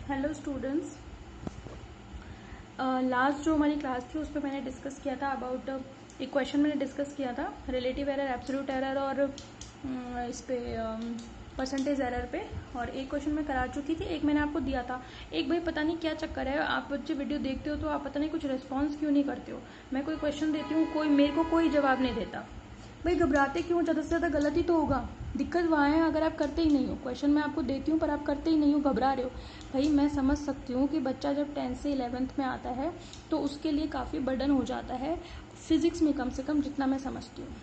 Hello students, last जो हमारी class थी उस पर मैंने डिस्कस किया था अबाउट एक क्वेश्चन मैंने डिस्कस किया था रिलेटिव एरर, एब्सोल्यूट एरर और इस पे परसेंटेज एरर पे। और एक क्वेश्चन मैं करा चुकी थी, एक मैंने आपको दिया था। एक भाई पता नहीं क्या चक्कर है, आप बच्चे वीडियो देखते हो तो आप पता नहीं कुछ रिस्पॉन्स क्यों नहीं करते हो। मैं कोई क्वेश्चन देती हूँ, कोई मेरे को कोई जवाब नहीं देता। भाई घबराते क्यों? ज़्यादा से ज़्यादा गलत ही तो होगा। दिक्कत वहाँ है अगर आप करते ही नहीं हो। क्वेश्चन मैं आपको देती हूँ पर आप करते ही नहीं हो, घबरा रहे हो। भाई मैं समझ सकती हूँ कि बच्चा जब 10th से 11th में आता है तो उसके लिए काफ़ी बर्डन हो जाता है फिजिक्स में, कम से कम जितना मैं समझती हूँ।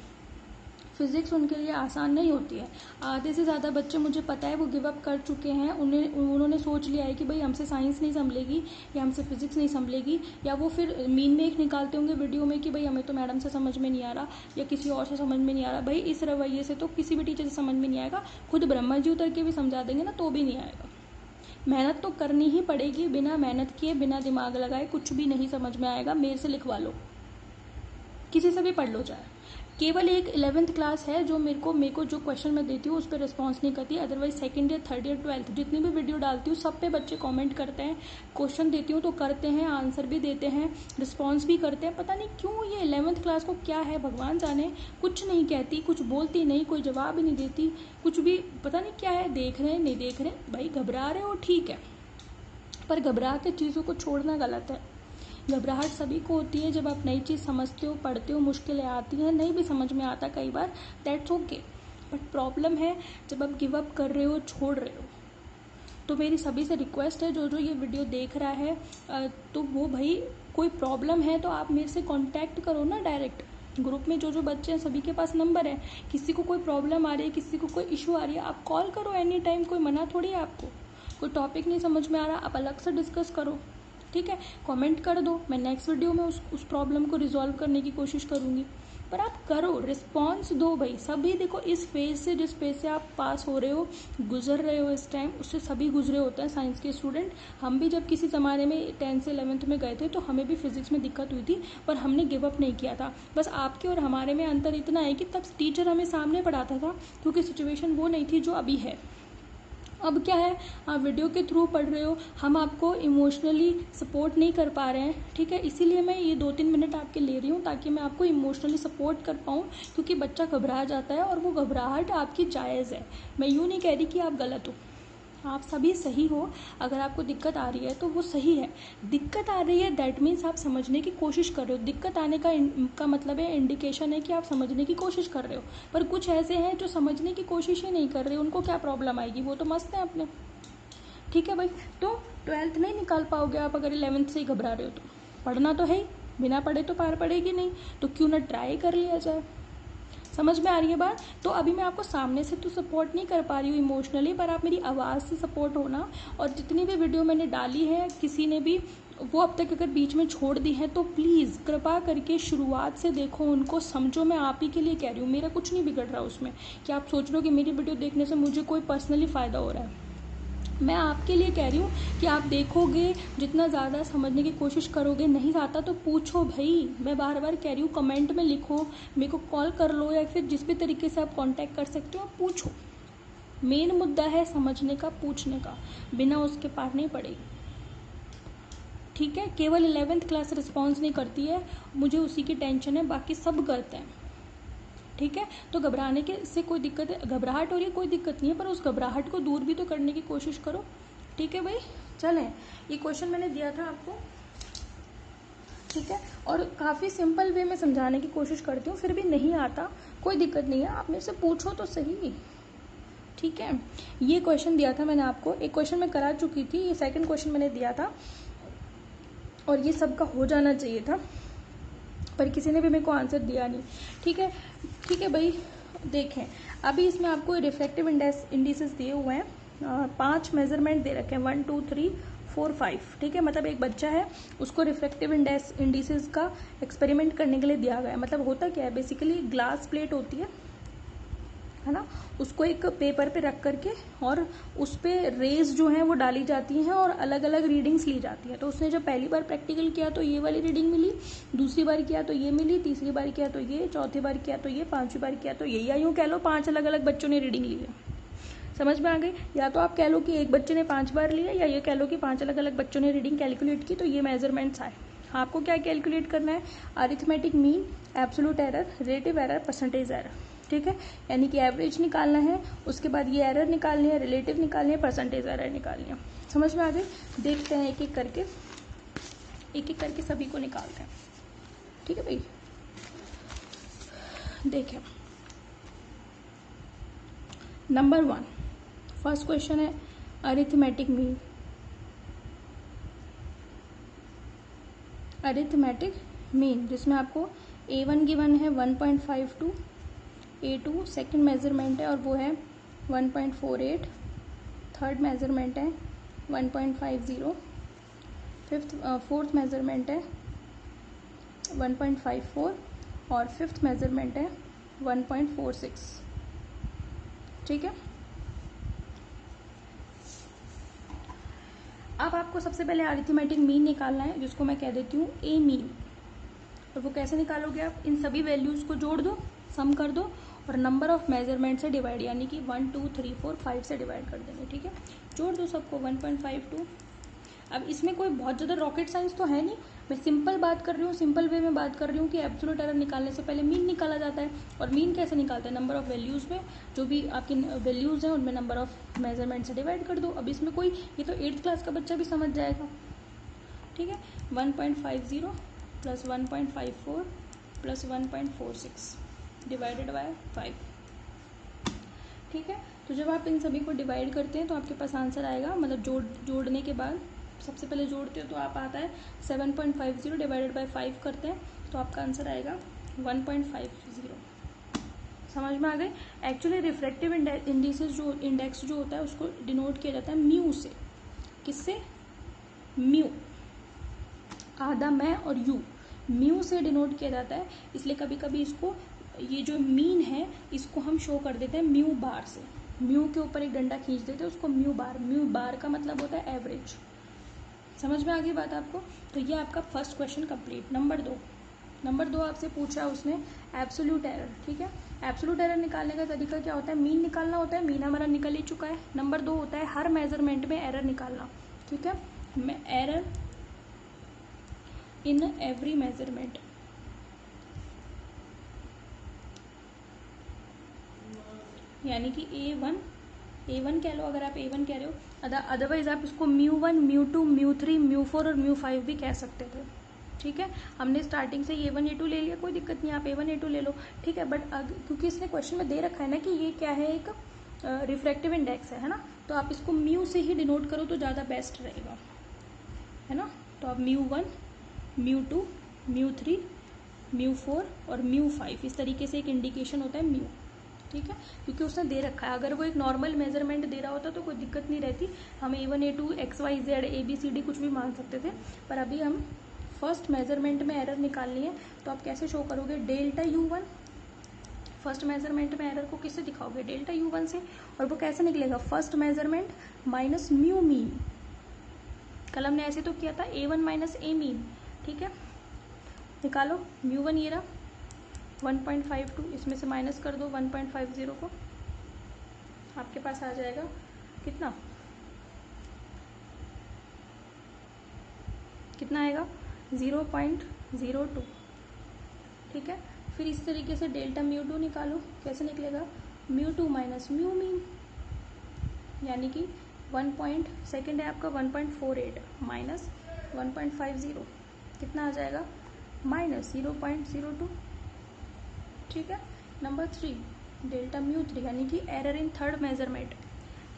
फिजिक्स उनके लिए आसान नहीं होती है। आधे से ज़्यादा बच्चे मुझे पता है वो गिव अप कर चुके हैं। उन्होंने सोच लिया है कि भाई हमसे साइंस नहीं संभलेगी या हमसे फिजिक्स नहीं संभलेगी, या वो फिर मीन में एक निकालते होंगे वीडियो में कि भाई हमें तो मैडम से समझ में नहीं आ रहा या किसी और से समझ में नहीं आ रहा। भाई इस रवैये से तो किसी भी टीचर से समझ में नहीं आएगा। खुद ब्रह्मा जी उतर के भी समझा देंगे ना तो भी नहीं आएगा। मेहनत तो करनी ही पड़ेगी। बिना मेहनत किए, बिना दिमाग लगाए कुछ भी नहीं समझ में आएगा। मेरे से लिखवा लो, किसी से भी पढ़ लो चाहे। केवल एक 11th क्लास है जो मेरे को जो क्वेश्चन मैं देती हूँ उस पर रिस्पॉन्स नहीं करती। Otherwise second year, third year, 12th जितनी भी वीडियो डालती हूँ सब पे बच्चे कमेंट करते हैं। क्वेश्चन देती हूँ तो करते हैं, आंसर भी देते हैं, रिस्पॉन्स भी करते हैं। पता नहीं क्यों ये 11th क्लास को क्या है, भगवान जाने। कुछ नहीं कहती, कुछ बोलती नहीं, कोई जवाब ही नहीं देती, कुछ भी पता नहीं क्या है। देख रहे हैं नहीं देख रहे, भाई घबरा रहे हो ठीक है, पर घबरा के चीज़ों को छोड़ना गलत है। घबराहट सभी को होती है जब आप नई चीज़ समझते हो, पढ़ते हो, मुश्किलें आती हैं, नहीं भी समझ में आता कई बार, दैट्स ओके। बट प्रॉब्लम है जब आप गिव अप कर रहे हो, छोड़ रहे हो। तो मेरी सभी से रिक्वेस्ट है, जो जो ये वीडियो देख रहा है तो वो भाई कोई प्रॉब्लम है तो आप मेरे से कांटेक्ट करो ना डायरेक्ट। ग्रुप में जो जो बच्चे हैं सभी के पास नंबर है। किसी को कोई प्रॉब्लम आ रही है, किसी को कोई इशू आ रही है, आप कॉल करो एनी टाइम, कोई मना थोड़ी है आपको। कोई टॉपिक नहीं समझ में आ रहा, आप अलग से डिस्कस करो, ठीक है। कमेंट कर दो, मैं नेक्स्ट वीडियो में उस प्रॉब्लम को रिजॉल्व करने की कोशिश करूँगी। पर आप करो, रिस्पॉन्स दो भाई। सभी देखो इस फेज से, जिस फेज से आप पास हो रहे हो, गुजर रहे हो इस टाइम, उससे सभी गुजरे होते हैं साइंस के स्टूडेंट। हम भी जब किसी ज़माने में 10th से 11th में गए थे तो हमें भी फिजिक्स में दिक्कत हुई थी, पर हमने गिव अप नहीं किया था। बस आपके और हमारे में अंतर इतना है कि तब टीचर हमें सामने पढ़ाता था, क्योंकि सिचुएशन वो नहीं थी जो अभी है। अब क्या है, आप वीडियो के थ्रू पढ़ रहे हो, हम आपको इमोशनली सपोर्ट नहीं कर पा रहे हैं, ठीक है। इसीलिए मैं ये 2-3 मिनट आपके ले रही हूँ ताकि मैं आपको इमोशनली सपोर्ट कर पाऊँ, क्योंकि बच्चा घबरा जाता है और वो घबराहट आपकी जायज़ है। मैं यूँ नहीं कह रही कि आप गलत हो, आप सभी सही हो। अगर आपको दिक्कत आ रही है तो वो सही है। दिक्कत आ रही है दैट मीन्स आप समझने की कोशिश कर रहे हो। दिक्कत आने का मतलब है, इंडिकेशन है कि आप समझने की कोशिश कर रहे हो। पर कुछ ऐसे हैं जो समझने की कोशिश ही नहीं कर रहे, उनको क्या प्रॉब्लम आएगी, वो तो मस्त है अपने, ठीक है भाई। तो 12th नहीं निकाल पाओगे आप अगर 11th से ही घबरा रहे हो तो। पढ़ना तो है ही, बिना पढ़े तो पार पड़ेगी नहीं, तो क्यों ना ट्राई कर लिया जाए। समझ में आ रही है बात? तो अभी मैं आपको सामने से तो सपोर्ट नहीं कर पा रही हूँ इमोशनली, पर आप मेरी आवाज़ से सपोर्ट होना। और जितनी भी वीडियो मैंने डाली है, किसी ने भी वो अब तक अगर बीच में छोड़ दी है तो प्लीज़ कृपा करके शुरुआत से देखो, उनको समझो। मैं आप ही के लिए कह रही हूँ, मेरा कुछ नहीं बिगड़ रहा उसमें कि आप सोच रहे हो कि मेरी वीडियो देखने से मुझे कोई पर्सनली फ़ायदा हो रहा है। मैं आपके लिए कह रही हूँ कि आप देखोगे, जितना ज़्यादा समझने की कोशिश करोगे, नहीं आता तो पूछो भाई। मैं बार बार कह रही हूँ, कमेंट में लिखो, मेरे को कॉल कर लो, या फिर जिस भी तरीके से आप कांटेक्ट कर सकते हो आप पूछो। मेन मुद्दा है समझने का, पूछने का, बिना उसके पार नहीं पड़ेगी, ठीक है। केवल 11th क्लास रिस्पॉन्स नहीं करती है, मुझे उसी की टेंशन है, बाकी सब करते हैं, ठीक है। तो घबराने के से कोई दिक्कत है, घबराहट हो रही है कोई दिक्कत नहीं है, पर उस घबराहट को दूर भी तो करने की कोशिश करो, ठीक है भाई। चलें, ये क्वेश्चन मैंने दिया था आपको, ठीक है। और काफ़ी सिंपल वे में समझाने की कोशिश करती हूँ, फिर भी नहीं आता कोई दिक्कत नहीं है, आप मेरे से पूछो तो सही, ठीक है। ये क्वेश्चन दिया था मैंने आपको, एक क्वेश्चन मैं करा चुकी थी, ये सेकंड क्वेश्चन मैंने दिया था और ये सबका हो जाना चाहिए था, पर किसी ने भी मेरे को आंसर दिया नहीं, ठीक है। ठीक है भाई, देखें अभी इसमें आपको रिफ्रैक्टिव इंडिसेस दिए हुए हैं, 5 मेजरमेंट दे रखे हैं, 1 2 3 4 5, ठीक है। मतलब एक बच्चा है, उसको रिफ्रैक्टिव इंडिसेस का एक्सपेरिमेंट करने के लिए दिया गया है। मतलब होता क्या है, बेसिकली ग्लास प्लेट होती है ना, उसको एक पेपर पे रख करके और उस पर रेज जो हैं वो डाली जाती हैं और अलग अलग रीडिंग्स ली जाती हैं। तो उसने जब पहली बार प्रैक्टिकल किया तो ये वाली रीडिंग मिली, दूसरी बार किया तो ये मिली, तीसरी बार किया तो ये, चौथी बार किया तो ये, पांचवी बार किया तो ये, या यूँ कह लो 5 अलग अलग बच्चों ने रीडिंग ली है। समझ में आ गई? या तो आप कह लो कि एक बच्चे ने 5 बार लिया, या ये कह लो कि 5 अलग अलग बच्चों ने रीडिंग कैलकुलेट की, तो ये मेजरमेंट्स आए। आपको क्या कैलकुलेट करना है? Arithmetic mean, absolute error, relative error, percentage error. ठीक है, यानी कि एवरेज निकालना है, उसके बाद ये एरर निकालनी है, रिलेटिव निकालनी है, परसेंटेज एरर निकालनी है। समझ में आ गई? देखते हैं एक एक करके सभी को निकालते हैं। ठीक है भाई, देखें नंबर 1 फर्स्ट क्वेश्चन है अरिथमेटिक मीन। अरिथमेटिक मीन जिसमें आपको A1 गिवन है 1.52, A2 सेकंड मेजरमेंट है और वो है 1.48, थर्ड मेजरमेंट है 1.50, फोर्थ मेजरमेंट है 1.54 और फिफ्थ मेजरमेंट है 1.46। ठीक है, अब आपको सबसे पहले अरिथमेटिक मीन निकालना है, जिसको मैं कह देती हूँ ए मीन। और वो कैसे निकालोगे? आप इन सभी वैल्यूज को जोड़ दो, सम कर दो और नंबर ऑफ मेजरमेंट से डिवाइड, यानी कि 1 2 3 4 5 से डिवाइड कर देंगे। ठीक है, जोड़ दो सबको 1.52। अब इसमें कोई बहुत ज़्यादा रॉकेट साइंस तो है नहीं, मैं सिंपल बात कर रही हूँ, सिंपल वे में बात कर रही हूँ कि एब्सोल्यूट एरर निकालने से पहले मीन निकाला जाता है। और मीन कैसे निकालते हैं? नंबर ऑफ वैल्यूज़ में, जो भी आपकी वैल्यूज़ हैं उनमें नंबर ऑफ मेजरमेंट से डिवाइड कर दो। अब इसमें कोई, ये तो 8th क्लास का बच्चा भी समझ जाएगा। ठीक है, 1.50 प्लस 1.54 प्लस 1.46 डिवाइडेड बाय 5। ठीक है, तो जब आप इन सभी को डिवाइड करते हैं तो आपके पास आंसर आएगा, मतलब जोड़ने के बाद सबसे पहले जोड़ते हो तो आप आता है 7.50 डिवाइडेड बाय 5 करते हैं तो आपका आंसर आएगा 1.50। समझ में आ गई? एक्चुअली रिफ्रैक्टिव इंडिसेस जो इंडेक्स जो होता है उसको डिनोट किया जाता है म्यू से। किससे? म्यू, आधा मैं और यू, म्यू से डिनोट किया जाता है। इसलिए कभी कभी इसको, ये जो मीन है इसको हम शो कर देते हैं म्यू बार से। म्यू के ऊपर एक डंडा खींच देते हैं, उसको म्यू बार। म्यू बार का मतलब होता है एवरेज। समझ में आ गई बात आपको? तो ये आपका फर्स्ट क्वेश्चन कंप्लीट। नंबर दो आपसे पूछा उसने एब्सोल्यूट एरर। ठीक है, एब्सोल्यूट एरर निकालने का तरीका क्या होता है? मीन निकालना होता है, मीन हमारा निकल ही चुका है। नंबर 2 होता है हर मेजरमेंट में एरर निकालना। ठीक है, एरर इन एवरी मेजरमेंट, यानी कि A1 कह लो, अगर आप A1 कह रहे हो, अदरवाइज आप इसको μ1 μ2 μ3 μ4 और μ5 भी कह सकते थे। ठीक है, हमने स्टार्टिंग से A1 A2 ले लिया, कोई दिक्कत नहीं, आप A1 A2 ले लो। ठीक है, बट क्योंकि इसने क्वेश्चन में दे रखा है ना कि ये क्या है, एक रिफ्रैक्टिव इंडेक्स है ना, तो आप इसको म्यू से ही डिनोट करो तो ज़्यादा बेस्ट रहेगा, है ना। तो आप μ1 μ2 μ3 μ4 और μ5 इस तरीके से एक इंडिकेशन होता है म्यू। ठीक है, क्योंकि उसने दे रखा है। अगर वो एक नॉर्मल मेजरमेंट दे रहा होता तो कोई दिक्कत नहीं रहती, हम A1 A2 XYZ ABCD कुछ भी मान सकते थे। पर अभी हम फर्स्ट मेजरमेंट में एरर निकालनी है, तो आप कैसे शो करोगे? डेल्टा U1, फर्स्ट मेजरमेंट में एरर को किससे दिखाओगे? डेल्टा U1 से। और वो कैसे निकलेगा? First measurement minus mu mean. कल हमने ऐसे तो किया था A1 माइनस A मीन। ठीक है, निकालो μ1, ये रहा 1.52, इसमें से माइनस कर दो 1.50 को, आपके पास आ जाएगा कितना आएगा? 0.02। ठीक है, फिर इस तरीके से डेल्टा μ2 निकालो, कैसे निकलेगा? μ2 माइनस म्यू मीन, यानी कि 1 सेकेंड है आपका 1.48 माइनस 1.50, कितना आ जाएगा? माइनस 0.02। ठीक है, नंबर 3 डेल्टा μ3, यानी कि एरर इन थर्ड मेजरमेंट,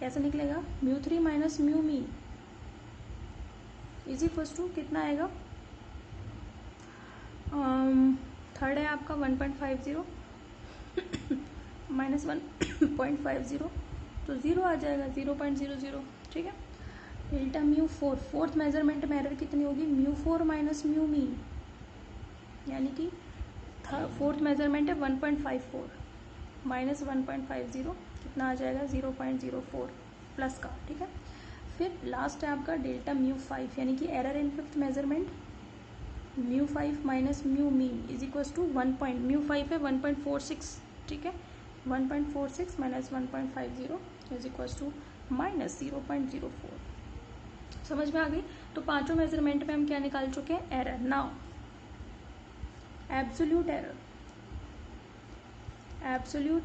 कैसे निकलेगा? μ3 minus mu mean is equals to कितना आएगा? थर्ड है आपका 1.50 माइनस 1.50, तो 0 आ जाएगा, 0.00। ठीक है, डेल्टा μ4, फोर्थ मेजरमेंट में एरर कितनी होगी? μ4 माइनस म्यू मीन, यानी कि फोर्थ मेजरमेंट है 1.54 माइनस 1.50, कितना आ जाएगा? 0.04 प्लस का। ठीक है, फिर लास्ट है आपका डेल्टा μ5, यानी कि error in fifth measurement, μ5 minus mu mean is equals to μ5 है 1.46। ठीक है, 1.46 minus 1.50 is equal to minus 0.04। समझ में आ गई। तो पांचों मेजरमेंट में हम क्या निकाल चुके हैं, error. Now absolute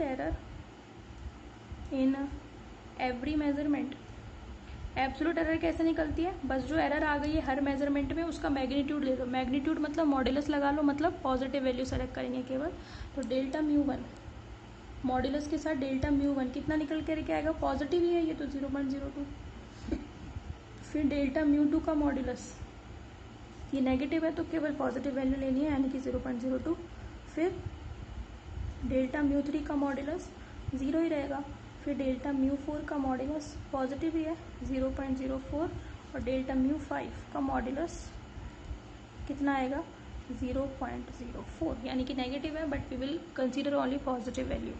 error in every measurement. Absolute error कैसे निकलती है, बस जो एरर आ गई है हर मेजरमेंट में उसका मैग्नीट्यूड ले लो। मैग्नीट्यूड मतलब मॉड्यूलस लगा लो, मतलब पॉजिटिव वैल्यू सेलेक्ट करेंगे केवल। तो डेल्टा म्यू 1 मॉड्यूलस के साथ डेल्टा म्यू 1 कितना निकल करके आएगा, पॉजिटिव ही है ये तो 0.02। फिर डेल्टा म्यू 2 का मॉड्यूलस, ये नेगेटिव है तो केवल पॉजिटिव वैल्यू लेनी है यानी कि 0.02। फिर डेल्टा म्यू 3 का मॉड्यूलस 0 ही रहेगा। फिर डेल्टा म्यू 4 का मॉड्यूलस पॉजिटिव ही है 0.04। और डेल्टा म्यू 5 का मॉड्यूलस कितना आएगा, 0.04, यानी कि नेगेटिव है but we will consider only positive value.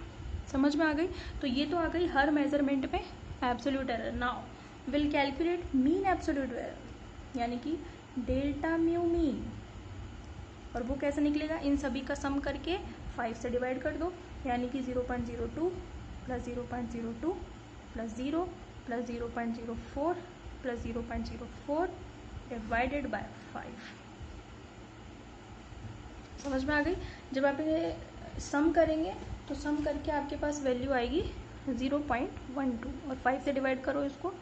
समझ में आ गई। तो ये तो आ गई हर मेजरमेंट में absolute error. Now will calculate mean absolute error, यानी कि डेल्टा म्यू मीन। और वो कैसे निकलेगा, इन सभी का सम करके 5 से डिवाइड कर दो, यानी कि 0.02 plus 0.02 plus 0 plus 0.04 plus 0.04 divided by 5। समझ में आ गई। जब आप ये सम करेंगे तो सम करके आपके पास वैल्यू आएगी 0.12 और 5 से डिवाइड करो इसको।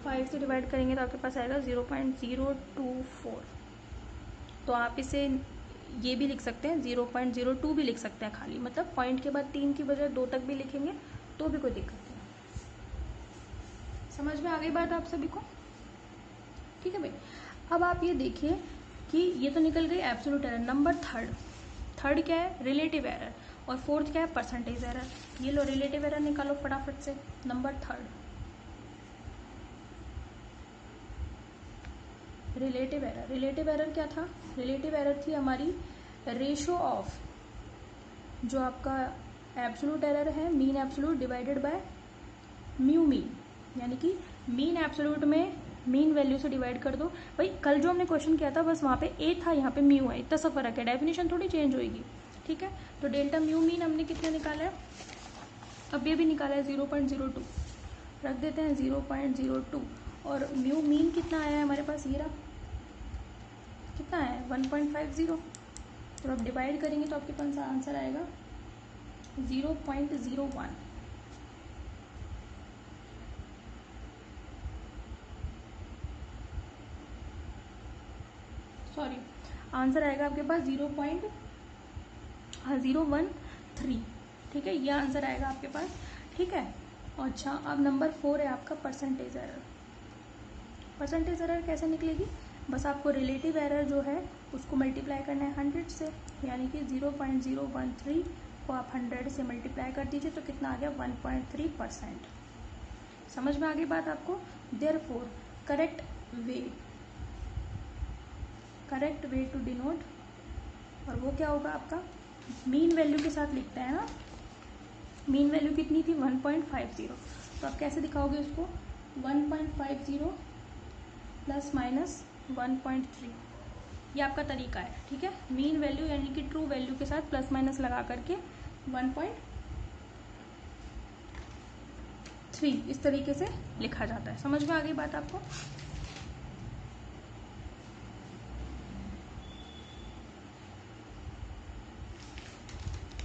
5 से डिवाइड करेंगे तो आपके पास आएगा 0.024। तो आप इसे ये भी लिख सकते हैं 0.02 भी लिख सकते हैं खाली, मतलब पॉइंट के बाद 3 की बजाय 2 तक भी लिखेंगे तो भी कोई दिक्कत नहीं। समझ में आ गई बात आप सभी को, ठीक है भाई। अब आप ये देखिए कि ये तो निकल गई एब्सोल्यूट एरर। नंबर थर्ड क्या है, रिलेटिव एरर। और फोर्थ क्या है, परसेंटेज एरर। ये लो रिलेटिव एरर निकालो फटाफट से। नंबर थर्ड रिलेटिव एरर क्या था, रिलेटिव एरर थी हमारी रेशो ऑफ जो आपका एब्सोल्यूट एरर है mean absolute divided by mu mean, यानी कि मीन एब्सोल्यूट में मीन वैल्यू से डिवाइड कर दो। भाई कल जो हमने क्वेश्चन किया था बस वहाँ पे ए था, यहाँ पे म्यू है, इतना सा फर्क है, डेफिनेशन थोड़ी चेंज होगी, ठीक है। तो डेल्टा म्यू मीन हमने कितना निकाला है, अब ये भी निकाला है 0.02, रख देते हैं 0.02। और म्यू मीन कितना आया है हमारे पास, ये रहा, कितना है 1.50। तो अब डिवाइड करेंगे तो आपके पास आंसर आएगा 0.01। सॉरी, आंसर आएगा आपके पास 0.013, ठीक है, ये आंसर आएगा आपके पास, ठीक है। अच्छा, अब नंबर 4 है आपका परसेंटेज एरर। परसेंटेज एरर कैसे निकलेगी, बस आपको रिलेटिव एरर जो है उसको मल्टीप्लाई करना है 100 से, यानी कि 0.013 को आप 100 से मल्टीप्लाई कर दीजिए तो कितना आ गया 1.3%। समझ में आ गई बात आपको। Therefore correct way to denote, और वो क्या होगा आपका, मीन वैल्यू के साथ लिखते हैं ना। मीन वैल्यू कितनी थी 1.50, तो आप कैसे दिखाओगे इसको 1.50 प्लस माइनस 1.3, ये आपका तरीका है, ठीक है। मीन वैल्यू यानी कि ट्रू वैल्यू के साथ प्लस माइनस लगा करके 1.3 इस तरीके से लिखा जाता है। समझ में आ गई बात आपको।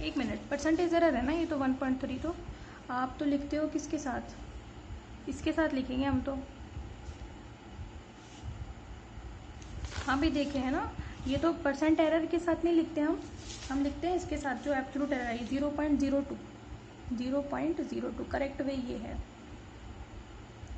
एक मिनट, परसेंटेज एरर है ना ये तो 1.3, तो आप तो लिखते हो किसके साथ, इसके साथ लिखेंगे हम तो, हाँ भी देखे हैं ना, ये तो परसेंट एरर के साथ नहीं लिखते हम लिखते हैं इसके साथ जो एब्सोल्यूट एरर है 0.02 करेक्ट वे ये है।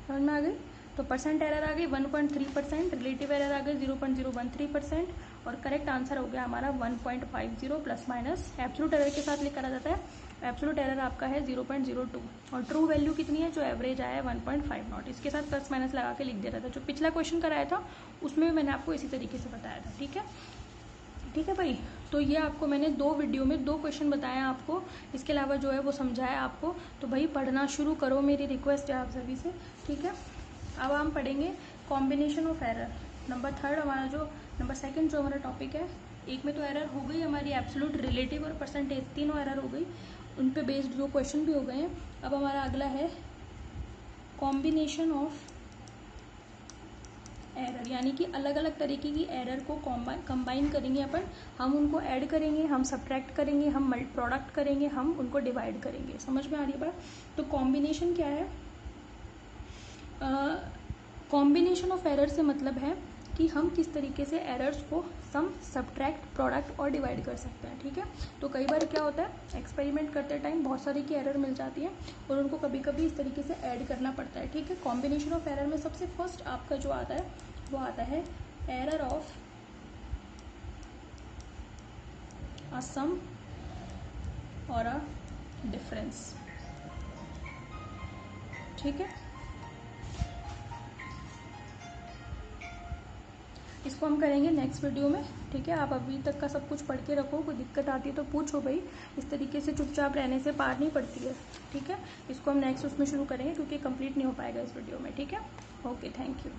समझ में आ गई। तो परसेंट एरर आ गई 1.3%, रिलेटिव एरर आ गई 0.013% और करेक्ट आंसर हो गया हमारा 1.50 प्लस माइनस। एब्सोल्यूट एरर के साथ लिखा जाता है, एब्सोल्यूट एरर आपका है 0.02 और ट्रू वैल्यू कितनी है, जो एवरेज आया है 1.50, इसके साथ प्लस माइनस लगा के लिख दिया था। जो पिछला क्वेश्चन कराया था उसमें भी मैंने आपको इसी तरीके से बताया था, ठीक है, ठीक है भाई। तो ये आपको मैंने 2 वीडियो में 2 क्वेश्चन बताया आपको, इसके अलावा जो है वो समझाया आपको। तो भाई पढ़ना शुरू करो, मेरी रिक्वेस्ट है आप सभी से, ठीक है। अब हम पढ़ेंगे कॉम्बिनेशन ऑफ एरर। नंबर 3 हमारा जो नंबर 2 जो हमारा टॉपिक है, एक में तो एरर हो गई हमारी एब्सोल्यूट, रिलेटिव और परसेंटेज, तीनों एरर हो गई। उन पे बेस्ड जो क्वेश्चन भी हो गए हैं। अब हमारा अगला है कॉम्बिनेशन ऑफ एरर, यानी कि अलग अलग तरीके की एरर को कंबाइन करेंगे अपन, हम उनको ऐड करेंगे, हम सब्ट्रैक्ट करेंगे, हम प्रोडक्ट करेंगे, हम उनको डिवाइड करेंगे। समझ में आ रही बात? तो कॉम्बिनेशन क्या है? कॉम्बिनेशन ऑफ एरर से मतलब है कि हम किस तरीके से एरर्स को सम, सब्ट्रैक्ट, प्रोडक्ट और डिवाइड कर सकते हैं। ठीक है, तो कई बार क्या होता है, एक्सपेरिमेंट करते टाइम बहुत सारी की एरर मिल जाती है और उनको कभी कभी इस तरीके से ऐड करना पड़ता है। ठीक है, कॉम्बिनेशन ऑफ एरर में सबसे फर्स्ट आपका जो आता है वो आता है एरर ऑफ अ सम और अ डिफरेंस। ठीक है, इसको हम करेंगे नेक्स्ट वीडियो में। ठीक है, आप अभी तक का सब कुछ पढ़ के रखो, कोई दिक्कत आती है तो पूछो भाई, इस तरीके से चुपचाप रहने से पार नहीं पड़ती है। ठीक है, इसको हम नेक्स्ट उसमें शुरू करेंगे क्योंकि कंप्लीट नहीं हो पाएगा इस वीडियो में। ठीक है, ओके, थैंक यू।